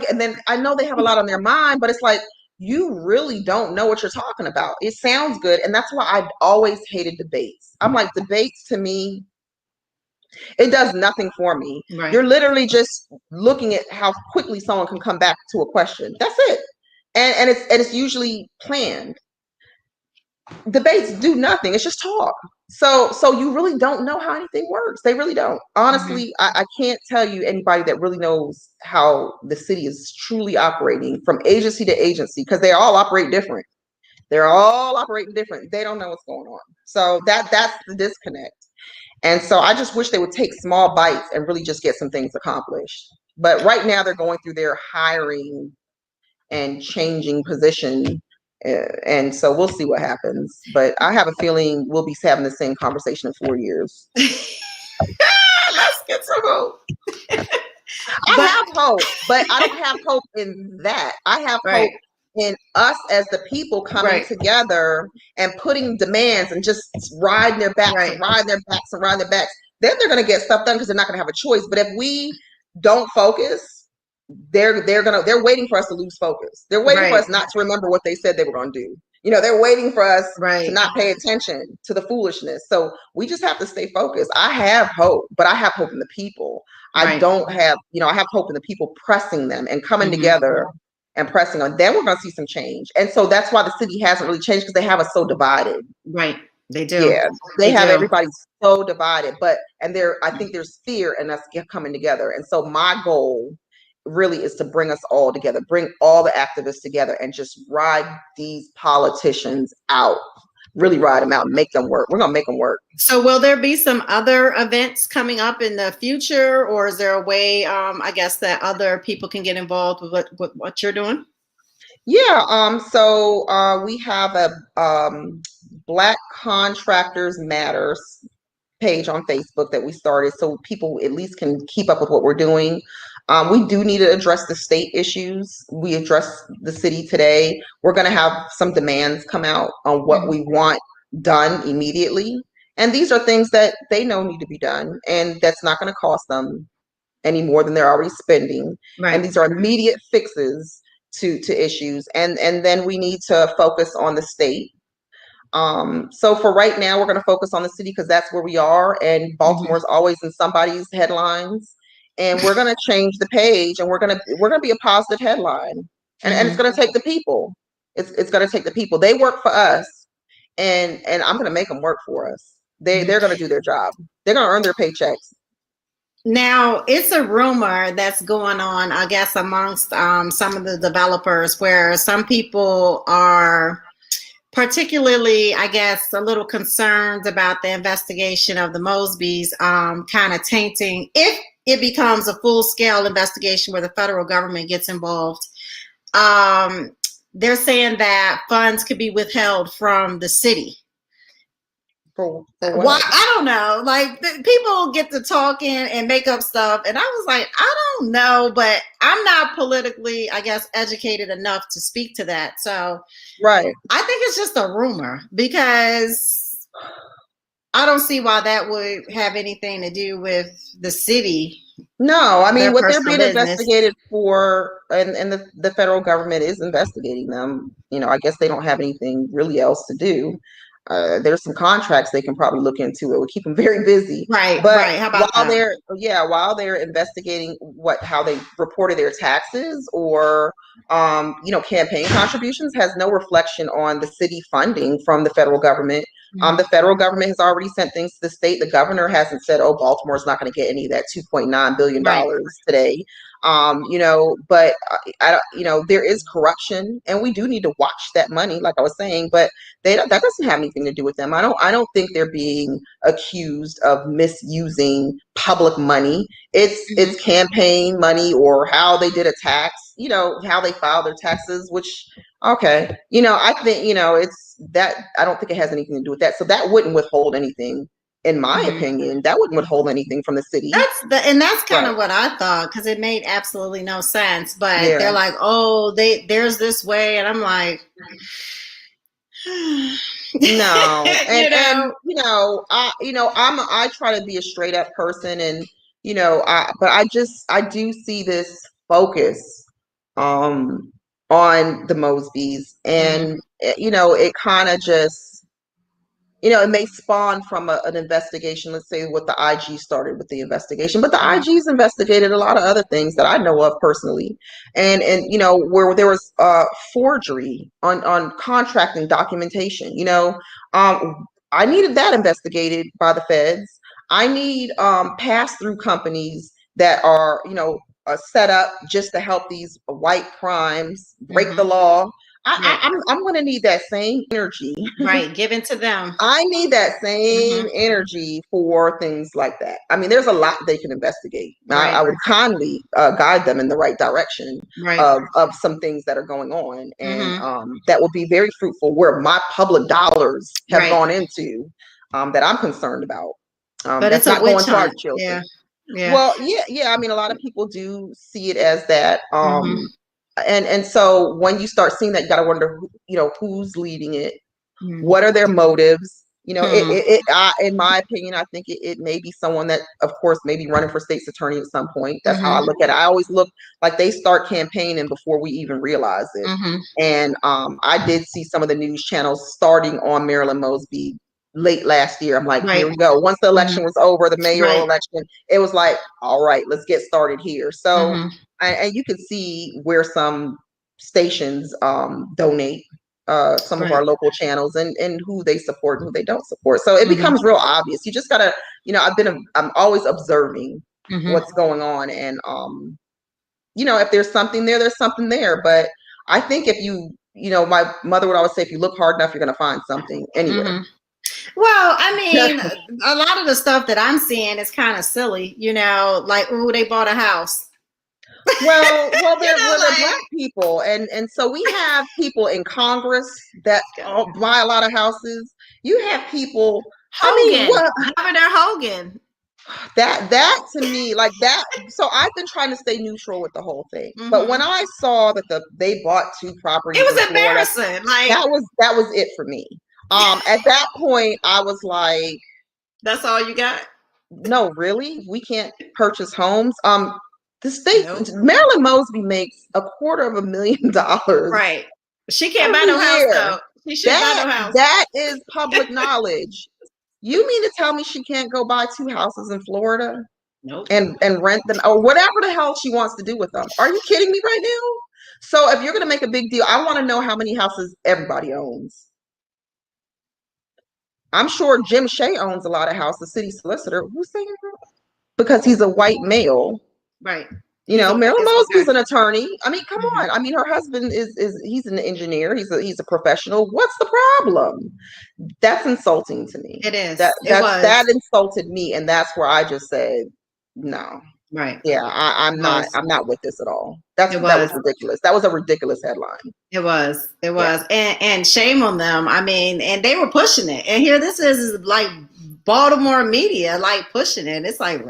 get, and then I know they have a lot on their mind, but it's like, you really don't know what you're talking about. It sounds good. And that's why I always hated debates. I'm like, debates to me, it does nothing for me. Right. You're literally just looking at how quickly someone can come back to a question. That's it. And it's usually planned. Debates do nothing. It's just talk. So you really don't know how anything works. They really don't. Honestly, I can't tell you anybody that really knows how the city is truly operating from agency to agency, because they all operate different. They're all operating different. They don't know what's going on. So that's the disconnect. And so I just wish they would take small bites and really just get some things accomplished. But right now they're going through their hiring and changing position. And so we'll see what happens. But I have a feeling we'll be having the same conversation in 4 years.
Let's get some hope.
I have hope, but I don't have hope in that. I have hope in us as the people coming together and putting demands and just riding their backs and riding their backs and riding their backs. Then they're going to get stuff done because they're not going to have a choice. But if we don't focus, they're waiting for us to lose focus. They're waiting for us not to remember what they said they were going to do. They're waiting for us to not pay attention to the foolishness. So we just have to stay focused. I have hope, but I have hope in the people. I don't have, I have hope in the people pressing them and coming together and pressing on. Then we're going to see some change. And so that's why the city hasn't really changed, because they have us so divided.
Right. They do.
Yeah. They have everybody so divided, I think there's fear in us coming together. And so my goal really is to bring us all together, bring all the activists together and just ride these politicians out, really ride them out and make them work. We're going to make them work.
So will there be some other events coming up in the future, or is there a way, I guess, that other people can get involved with what you're doing?
Yeah. So we have a Black Contractors Matters page on Facebook that we started, so people at least can keep up with what we're doing. We do need to address the state issues. We addressed the city today. We're going to have some demands come out on what we want done immediately. And these are things that they know need to be done. And that's not going to cost them any more than they're already spending. Right. And these are immediate fixes to issues. And then we need to focus on the state So for right now, we're going to focus on the city because that's where we are, and Baltimore is always in somebody's headlines. And we're going to change the page, and we're gonna be a positive headline, and it's going to take the people. It's going to take the people. They work for us, and I'm going to make them work for us. They're going to do their job. They're going to earn their paychecks.
Now, it's a rumor that's going on, I guess, amongst some of the developers where some people are particularly, I guess, a little concerned about the investigation of the Mosbys kind of tainting, if it becomes a full-scale investigation where the federal government gets involved. They're saying that funds could be withheld from the city.
For
Why?
what?
I don't know. Like, people get to talking and make up stuff, and I was like, I don't know, but I'm not politically, I guess, educated enough to speak to that. So,
Right.
I think it's just a rumor because I don't see why that would have anything to do with the city.
No, I mean,
Their
what they're
personal
being
business.
investigated for, and the federal government is investigating them. I guess they don't have anything really else to do. There's some contracts they can probably look into. It would keep them very busy.
Right,
But
right. How about that?
while they're investigating how they reported their taxes or campaign contributions, has no reflection on the city funding from the federal government. The federal government has already sent things to the state. The governor hasn't said, "Oh, Baltimore's not going to get any of that $2.9 billion today." But there is corruption, and we do need to watch that money, like I was saying. But that doesn't have anything to do with them. I don't think they're being accused of misusing public money. It's campaign money, or how they did a tax. How they filed their taxes, which. Okay. I think, it's that I don't think it has anything to do with that. So that wouldn't withhold anything, in my opinion. That wouldn't withhold anything from the city.
That's kind of what I thought, because it made absolutely no sense. But they're like, oh, there's this way, and I'm like,
no. And I try to be a straight up person, and but I do see this focus on the Mosbys, and it kind of just it may spawn from an investigation. Let's say what the IG started with the investigation, but the IG's investigated a lot of other things that I know of personally, and where there was forgery on contracting documentation. I needed that investigated by the feds. I need pass-through companies that are set up just to help these white crimes break the law. I'm going to need that same energy.
Right, given to them.
I need that same energy for things like that. I mean, there's a lot they can investigate.
Right.
I would kindly guide them in the right direction of some things that are going on, and that will be very fruitful, where my public dollars have gone into, that I'm concerned about.
But
that's
it's
not
a witch
going to our
hunt.
children.
Yeah.
Well, yeah. I mean, a lot of people do see it as that. And so when you start seeing that, you got to wonder, who's leading it. What are their motives? In my opinion, I think it may be someone that, of course, may be running for state's attorney at some point. That's how I look at it. I always look like they start campaigning before we even realize it. And I did see some of the news channels starting on Marilyn Mosby late last year. I'm like, here we go. Once the election was over, the mayoral election, it was like, all right, let's get started here. So, and you can see where some stations donate some of our local channels, and who they support and who they don't support. So it becomes real obvious. You just gotta, I'm always observing what's going on, and if there's something there, there's something there. But I think if my mother would always say, if you look hard enough, you're gonna find something anywhere.
Well, I mean, a lot of the stuff that I'm seeing is kind of silly, like, ooh, they bought a house.
Well, they're Black people, and so we have people in Congress that buy a lot of houses. You have people,
Governor Hogan.
That to me, like that. So I've been trying to stay neutral with the whole thing, but when I saw that they bought 2 properties,
it was embarrassing. Like
that was it for me. At that point, I was like,
"That's all you got?
No, really? We can't purchase homes." The state, Marilyn Mosby makes $250,000.
Right. She can't buy no house though. She should buy no house.
That is public knowledge. You mean to tell me she can't go buy 2 houses in Florida?
Nope.
And rent them or whatever the hell she wants to do with them? Are you kidding me right now? So if you're going to make a big deal, I want to know how many houses everybody owns. I'm sure Jim Shea owns a lot of houses, the city solicitor. Who's saying that? Because he's a white male.
Right.
You know, Marilyn Mosby's an attorney. I mean, come
Mhm.
on. I mean, her husband is he's an engineer. He's a professional. What's the problem? That's insulting to me.
It is.
That insulted me, and that's where I just said no.
Right.
Yeah, I'm not with this at all. That was ridiculous. That was a ridiculous headline.
It was. Yeah. And shame on them. I mean, and they were pushing it. And here this is like Baltimore media, like pushing it. It's like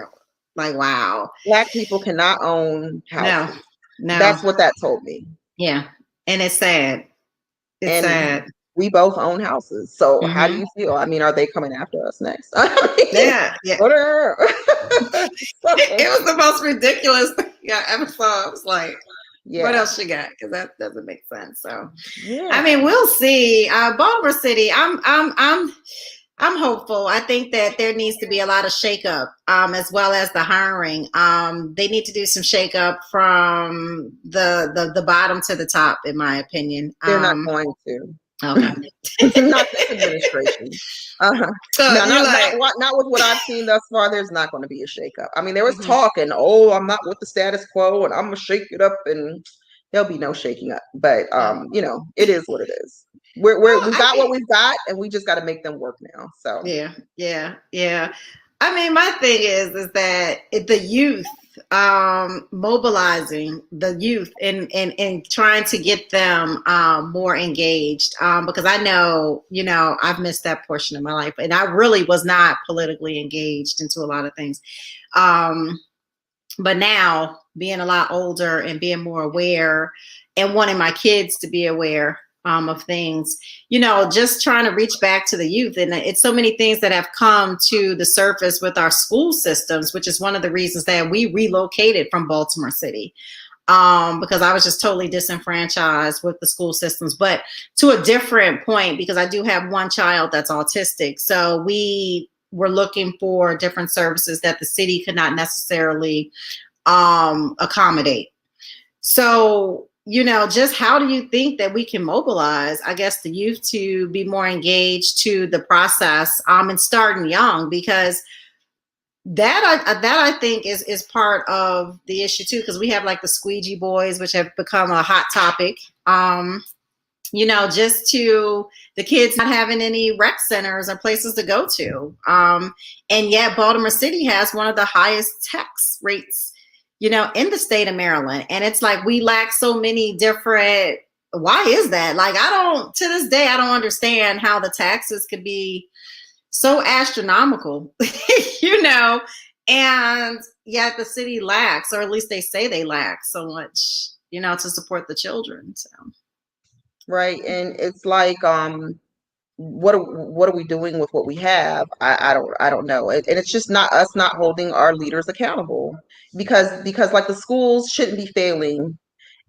wow.
Black people cannot own houses.
No.
That's what that told me.
Yeah. And it's sad. It's sad.
We both own houses. So how do you feel? I mean, are they coming after us next? I mean,
yeah.
It
was the most ridiculous thing I ever saw. I was like, what else you got? Because that doesn't make sense. So I mean, we'll see. Baltimore City, I'm hopeful. I think that there needs to be a lot of shakeup, as well as the hiring. They need to do some shakeup from the bottom to the top, in my opinion.
They're not going to.
Okay.
Not this administration. So not with what I've seen thus far. There's not going to be a shakeup. I mean, there was talking, I'm not with the status quo, and I'm gonna shake it up, and there'll be no shaking up. But you know, it is what it is. We got what we've got, and we just got to make them work now. So
yeah. I mean, my thing is that the youth, mobilizing the youth and trying to get them more engaged, because I know, you know, I've missed that portion of my life, and I really was not politically engaged into a lot of things. But now, being a lot older and being more aware, and wanting my kids to be aware of things, you know, just trying to reach back to the youth. And it's so many things that have come to the surface with our school systems, which is one of the reasons that we relocated from Baltimore City, because I was just totally disenfranchised with the school systems, but to a different point, because I do have one child that's autistic. So we were looking for different services that the city could not necessarily accommodate. So, you know, just how do you think that we can mobilize, I guess, the youth to be more engaged to the process, and starting young? Because that I think is part of the issue too, because we have like the squeegee boys, which have become a hot topic. You know, just to the kids not having any rec centers or places to go to, and yet Baltimore City has one of the highest tax rates, you know, in the state of Maryland. And it's like, we lack so many different, why is that? Like, to this day, I don't understand how the taxes could be so astronomical, you know, and yet the city lacks, or at least they say they lack so much, you know, to support the children. So.
Right. And it's like, what are we doing with what we have? I don't know. And it's just not us not holding our leaders accountable, because like the schools shouldn't be failing,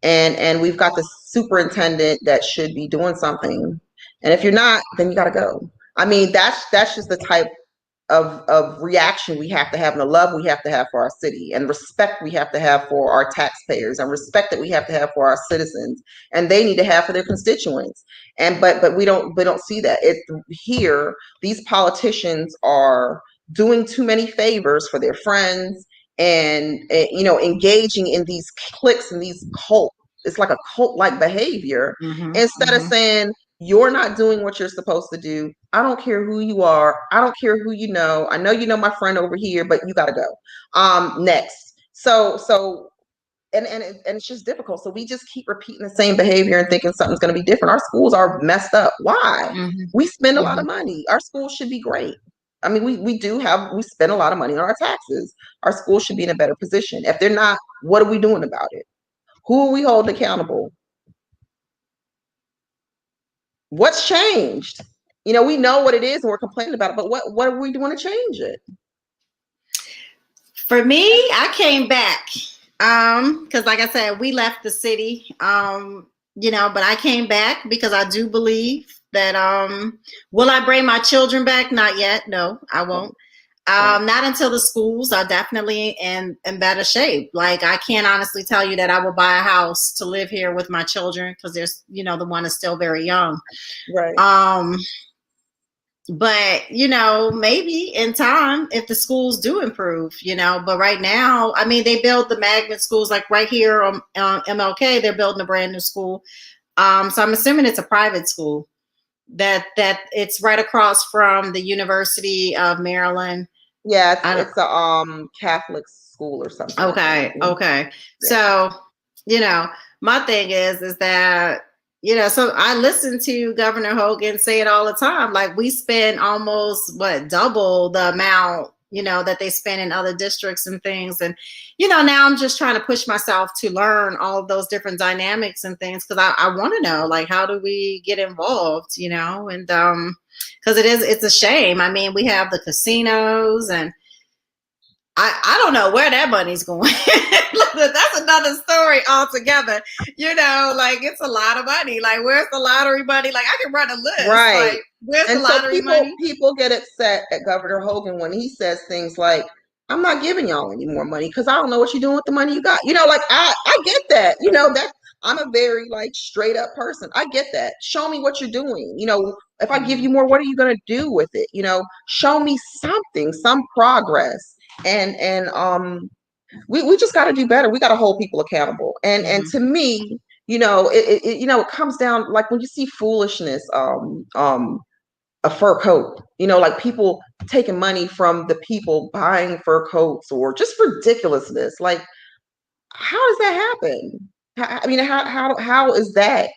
and we've got the superintendent that should be doing something. And if you're not, then you got to go. I mean, that's just the type of reaction we have to have, and the love we have to have for our city, and respect we have to have for our taxpayers, and respect that we have to have for our citizens, and they need to have for their constituents. And but we don't see that. Here, these politicians are doing too many favors for their friends, and you know, engaging in these cliques and these cults. It's like a cult-like behavior, instead of saying, you're not doing what you're supposed to do. I don't care who you are. I don't care who you know. I know you know my friend over here, but you got to go. Next. So and it's just difficult. So we just keep repeating the same behavior and thinking something's going to be different. Our schools are messed up. Why? We spend a lot of money. Our schools should be great. I mean, we spend a lot of money on our taxes. Our schools should be in a better position. If they're not, what are we doing about it? Who are we holding accountable? What's changed? You know, we know what it is and we're complaining about it, but what are we doing to change it?
For me, I came back because like I said, we left the city, but I came back because I do believe that will I bring my children back? Not yet. No, I won't. Not until the schools are definitely in better shape. Like I can't honestly tell you that I will buy a house to live here with my children because there's, the one is still very young.
Right.
But maybe in time if the schools do improve, but right now, I mean, they build the magnet schools like right here on MLK, they're building a brand new school. So I'm assuming it's a private school that it's right across from the University of Maryland.
Yeah, it's a Catholic school or something.
Okay. Yeah. So, my thing is that, so I listen to Governor Hogan say it all the time. Like we spend almost double the amount, that they spend in other districts and things. And, now I'm just trying to push myself to learn all of those different dynamics and things. Cause I want to know, like, how do we get involved, and, cause it's a shame. I mean, we have the casinos and I don't know where that money's going. That's another story altogether. Like it's a lot of money. Like where's the lottery money? Like I can run a list.
Right.
Like, where's the lottery money?
People get upset at Governor Hogan when he says things like, I'm not giving y'all any more money because I don't know what you're doing with the money you got. Like I get that. That I'm a very like straight up person. I get that. Show me what you're doing. If I give you more, what are you going to do with it? Show me something, some progress. And we just got to do better. We got to hold people accountable. And to me, it comes down like when you see foolishness, a fur coat, like people taking money from the people buying fur coats or just ridiculousness. Like, how does that happen? I mean, how is that?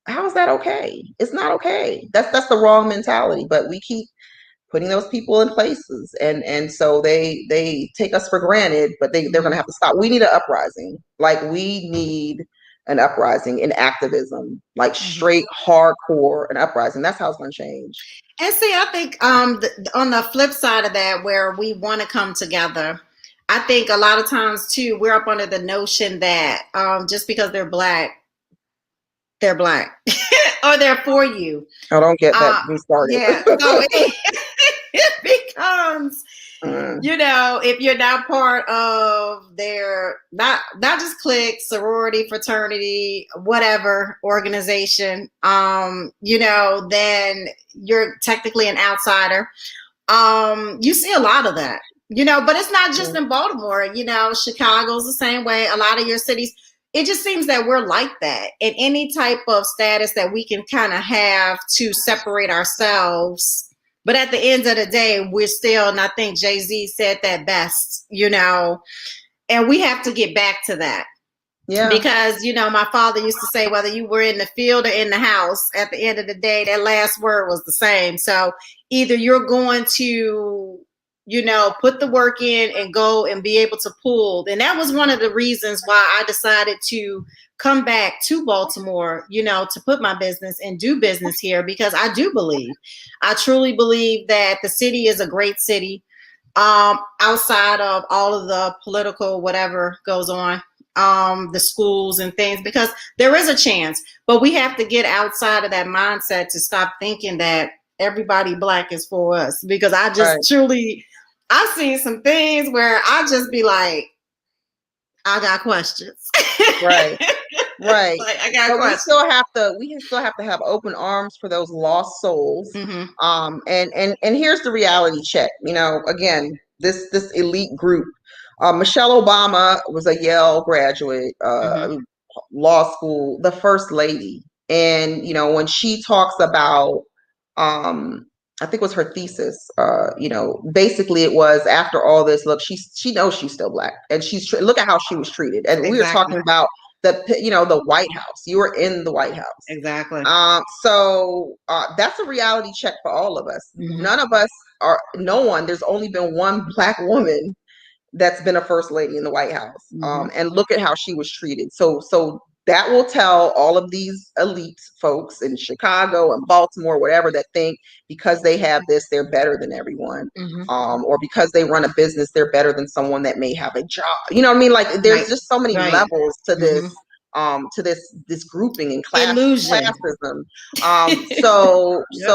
How is that okay? It's not okay. That's the wrong mentality. But we keep putting those people in places, and so they take us for granted. But they're going to have to stop. We need an uprising. Like we need an uprising in activism, like straight hardcore an uprising. That's how it's going to change.
And see, I think on the flip side of that, where we want to come together, I think a lot of times too, we're up under the notion that just because they're black, or they're for you.
I don't get that. We started.
Yeah. So it becomes, if you're not part of their, not just clique, sorority, fraternity, whatever organization, then you're technically an outsider. You see a lot of that, but it's not just in Baltimore, Chicago's the same way. A lot of your cities, it just seems that we're like that in any type of status that we can kind of have to separate ourselves. But at the end of the day, we're still, and I think Jay-Z said that best, and we have to get back to that. Yeah. Because, my father used to say, whether you were in the field or in the house, at the end of the day, that last word was the same. So either you're going to, put the work in and go and be able to pull. And that was one of the reasons why I decided to come back to Baltimore, to put my business and do business here, because I truly believe that the city is a great city, outside of all of the political, whatever goes on, the schools and things, because there is a chance, but we have to get outside of that mindset to stop thinking that everybody black is for us, because I just truly, I've seen some things where I just be like, I got questions.
Right. Like,
I got questions.
We still have to have open arms for those lost souls. And here's the reality check. Again, this elite group. Michelle Obama was a Yale graduate, law school, the first lady. And when she talks about I think it was her thesis. Basically it was, after all this, look, she knows she's still black, and look at how she was treated. And we were talking about the White House. You were in the White House.
Exactly.
So that's a reality check for all of us. None of us there's only been one black woman that's been a first lady in the White House. And look at how she was treated. So that will tell all of these elite folks in Chicago and Baltimore, whatever, that think because they have this, they're better than everyone. Or because they run a business, they're better than someone that may have a job. You know what I mean? Like there's just so many levels to this to this grouping and
Illusion.
classism. So
Yep.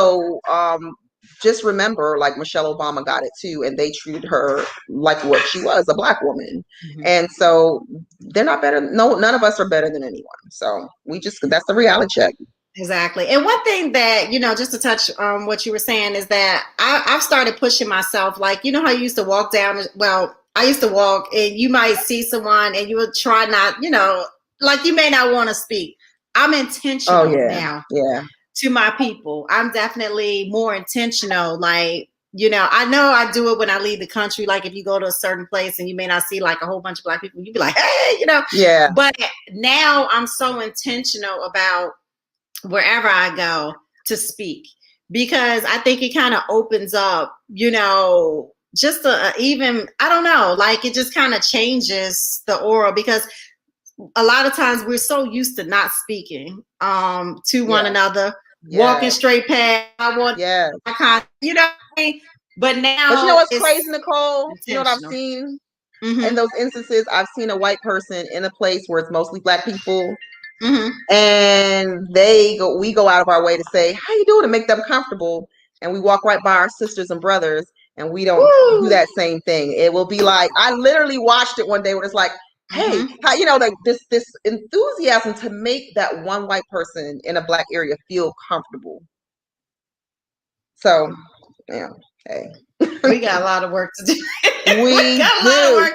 just remember, like Michelle Obama got it too, and they treated her like what she was, a Black woman. And so they're not better. No, none of us are better than anyone. So that's the reality check.
Exactly. And one thing that, just to touch on what you were saying is that I've started pushing myself. Like, you know how you used to walk down, well, I used to walk and you might see someone and you would try not, like you may not want to speak. I'm intentional now to my people. I'm definitely more intentional. Like, I know I do it when I leave the country. Like if you go to a certain place and you may not see like a whole bunch of Black people, you'd be like, hey,
Yeah.
But now I'm so intentional about wherever I go to speak, because I think it kind of opens up, just even, I don't know, like it just kind of changes the aura, because a lot of times we're so used to not speaking to one another, walking straight past. I want, but now.
But you know what's crazy, Nicole? You know what I've seen in those instances? I've seen a white person in a place where it's mostly Black people. And we go out of our way to say, how you doing, to make them comfortable. And we walk right by our sisters and brothers and we don't do that same thing. It will be like, I literally watched it one day when it's like, hey, how, like this enthusiasm to make that one white person in a Black area feel comfortable. So, yeah, hey.
We got a lot of work to do.
We do.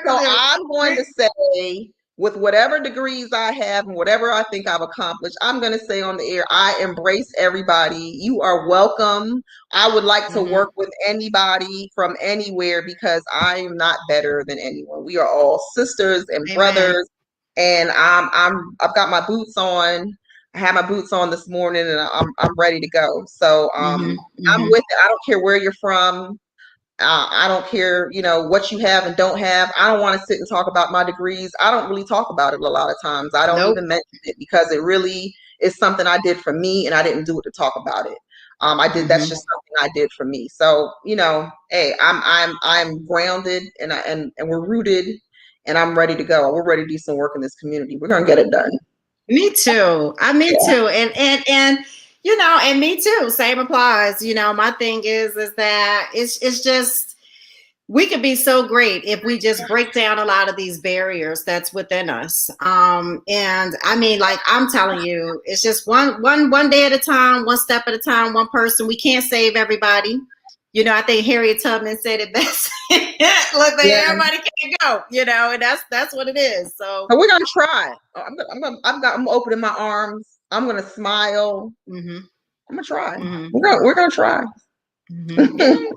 So I'm going to say, with whatever degrees I have and whatever I think I've accomplished, I'm going to say on the air, I embrace everybody. You are welcome. I would like to work with anybody from anywhere, because I am not better than anyone. We are all sisters and brothers. And I've got my boots on. I had my boots on this morning and I'm ready to go. So I'm with it. I don't care where you're from. I don't care, what you have and don't have. I don't want to sit and talk about my degrees. I don't really talk about it a lot of times. I don't even mention it, because it really is something I did for me, and I didn't do it to talk about it. That's just something I did for me. So, hey, I'm grounded and we're rooted, and I'm ready to go. We're ready to do some work in this community. We're gonna get it done.
Me too. Me too. And and me too. Same applies. My thing is that it's just, we could be so great if we just break down a lot of these barriers that's within us. And I mean, like I'm telling you, it's just one day at a time, one step at a time, one person. We can't save everybody. I think Harriet Tubman said it best. Look, everybody can't go, and that's what it is. So
we're gonna try. I'm opening my arms. I'm gonna smile. I'm gonna try. We're gonna try.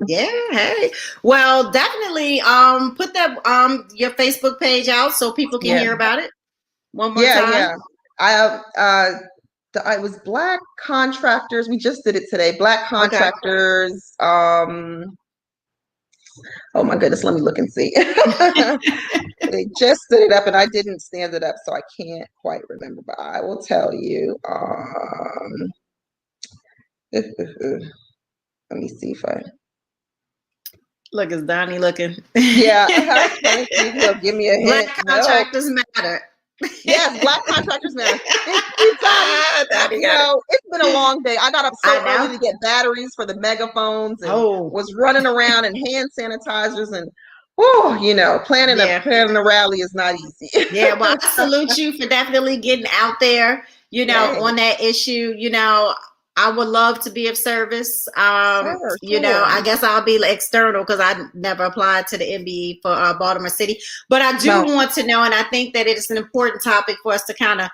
Yeah. Hey. Well, definitely put that your Facebook page out so people can hear about it one more time.
I was Black Contractors. We just did it today. Black Contractors. Okay. Oh my goodness, let me look and see. They just stood it up and I didn't stand it up, so I can't quite remember, but I will tell you. Let me see if I
look, is Donnie looking?
Yeah, he'll give me a hint.
Black Contractors Matter.
Yes, Black Contractors Matter. It's been a long day. I got up so early to get batteries for the megaphones and was running around and hand sanitizers and planning a rally is not easy.
Yeah, well, I salute you for definitely getting out there, on that issue. I would love to be of service. Sure. I guess I'll be external because I never applied to the MBE for Baltimore City. But I do want to know, and I think that it is an important topic for us to kind of,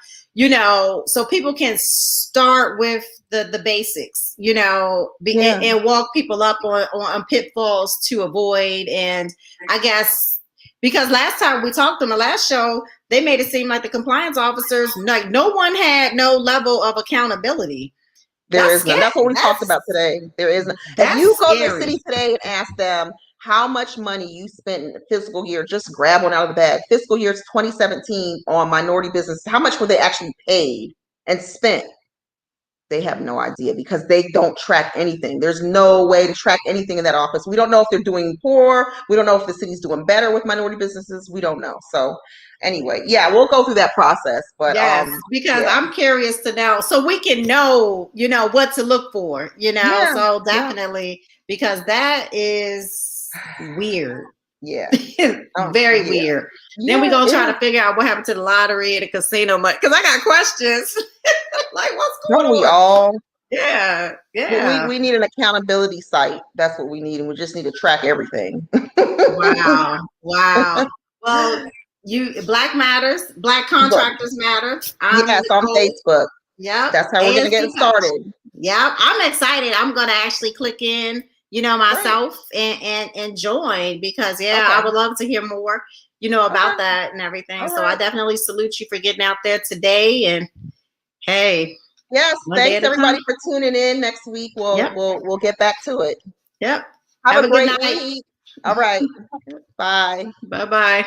so people can start with the basics, and walk people up on pitfalls to avoid. And I guess because last time we talked on the last show, they made it seem like the compliance officers, like no one had no level of accountability.
There is none. That's what we talked about today. There is none. If you go to the city today and ask them how much money you spent in the fiscal year, just grab one out of the bag. Fiscal year 2017 on minority business. How much were they actually paid and spent? they have no idea because they don't track anything. There's no way to track anything in that office. We don't know if they're doing poor. We don't know if the city's doing better with minority businesses. We don't know. So anyway, yeah, we'll go through that process. But
yes, because
yeah.
I'm curious to know, so we can know, you know, what to look for, you know.
Yeah,
so definitely, because that is weird.
Yeah.
Very weird.
Yeah,
then we're gonna try to figure out what happened to the lottery and the casino money, because I got questions. Like, what's going on?
We all?
Yeah.
We need an accountability site. That's what we need, and we just need to track everything.
Wow. Well, Black Matters, Black Contractors Matter.
Yes, on Facebook.
Yep.
That's how we're gonna get started.
Yep. I'm excited. I'm gonna actually click in, you know, myself and join, because I would love to hear more, you know, about that and everything. So I definitely salute you for getting out there today. And hey.
Yes, thanks everybody for tuning in. Next week we'll get back to it.
Yep.
Have a great night. All right. Bye.
Bye-bye.